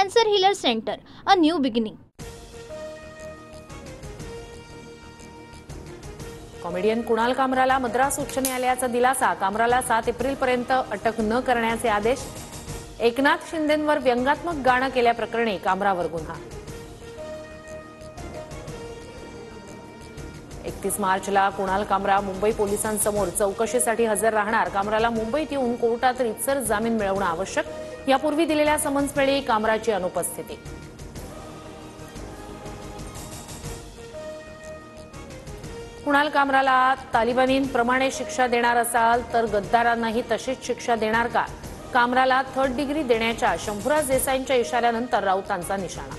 Cancer Healer Center, a new beginning. Comedian Kunal कामराला मद्रास उच्च न्यायालयाचा दिलासा. कामराला 7 एप्रिलपर्यंत अटक न करण्याचे आदेश. एकनाथ शिंदेंवर व्यंगात्मक गाणं केल्याप्रकरणी कामरावर गुन्हा. 31 मार्चला कुणाल कामरा मुंबई पोलिसांसमोर चौकशीसाठी हजर राहणार. कामराला मुंबईत येऊन कोर्टात रीतसर जामीन मिळवणं आवश्यक. यापूर्वी दिलेल्या समन्सवेळी कामराची अनुपस्थिती. कुणाल कामराला तालिबानींप्रमाणे शिक्षा देणार असाल तर गद्दारांनाही तशीच शिक्षा देणार का? कामराला 3rd डिग्री देण्याच्या शंभूराज देसाईंच्या इशाऱ्यानंतर राऊतांचा निशाणा.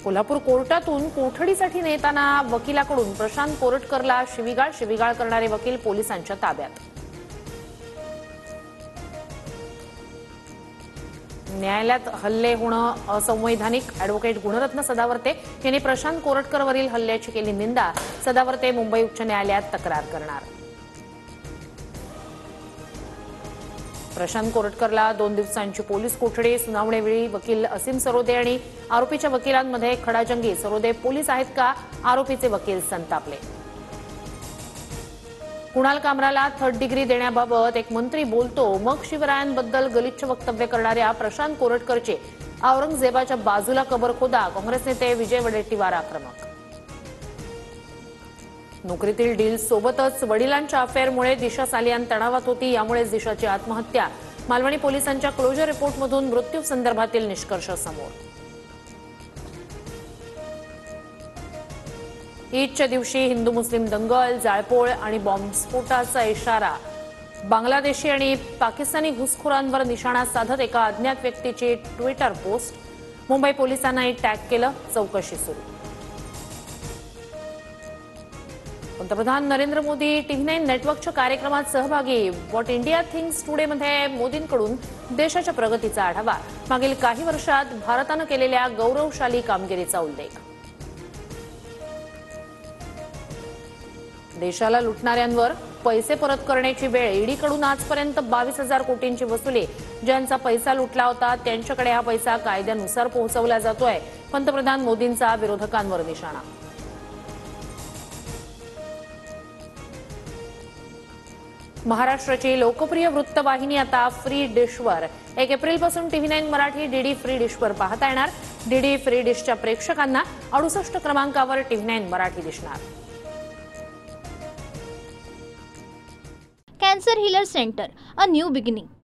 कोल्हापूर कोर्टातून कोठडीसाठी नेताना वकिलाकडून प्रशांत कोरटकरला शिवीगाळ करणारे वकील पोलिसांच्या ताब्यात. न्यायालयात हल्ले होणं असंवैधानिक. ॲडव्होकेट गुणरत्न सदावर्ते यांनी प्रशांत कोरटकरवरील हल्ल्याची केली निंदा. सदावर्ते मुंबई उच्च न्यायालयात तक्रार करणार. प्रशांत कोरटकरला 2 दिवसांची पोलीस कोठडी. सुनावणीवेळी वकील असीम सरोदे आणि आरोपीच्या वकिलांमध्ये खडाजंगी. सरोदे पोलीस आहेत का? आरोपीचे वकील संतापले. कुणाल कामराला 3rd डिग्री देण्याबाबत एक मंत्री बोलतो, मग शिवरायांबद्दल गलिच्छ वक्तव्य करणाऱ्या प्रशांत कोरटकरचे औरंगजेबाच्या बाजूला कबर खोदा. काँग्रेस नेते विजय वडेट्टीवार आक्रमक. नोकरीतील डील सोबतच वडिलांच्या अफेअरमुळे दिशा सालियान तणावात होती. यामुळेच दिशाची आत्महत्या. मालवणी पोलिसांच्या क्लोजर रिपोर्टमधून मृत्यू संदर्भातील निष्कर्ष समोर. ईदच्या दिवशी हिंदू मुस्लिम दंगल, जाळपोळ आणि बॉम्बस्फोटाचा इशारा. बांगलादेशी आणि पाकिस्तानी घुसखोरांवर निशाणा साधत एका अज्ञात व्यक्तीची ट्विटर पोस्ट. मुंबई पोलिसांनाही टॅग केलं. चौकशी सुरू. पंतप्रधान नरेंद्र मोदी TV9 नेटवर्कच्या कार्यक्रमात सहभागी. व्हॉट इंडिया थिंक्स टुडेमध्ये मोदींकडून देशाच्या प्रगतीचा आढावा. मागील काही वर्षात भारतानं केलेल्या गौरवशाली कामगिरीचा उल्लेख. देशाला लुटणाऱ्यांवर पैसे परत करण्याची वेळ. ईडीकडून आजपर्यंत 22,000 कोटींची वसुली. ज्यांचा पैसा लुटला होता त्यांच्याकडे हा पैसा कायद्यानुसार पोहोचवला जातोय. पंतप्रधान मोदींचा विरोधकांवर निशाणा. महाराष्ट्राची लोकप्रिय वृत्तवाहिनी आता फ्री डिशवर. 1 एप्रिलपासून TV9 मराठी डीडी फ्री डिशवर पाहता येणार. डीडी फ्री डिशच्या प्रेक्षकांना 68 क्रमांकावर TV9 मराठी दिसणार. Cancer Healer Center, a new beginning.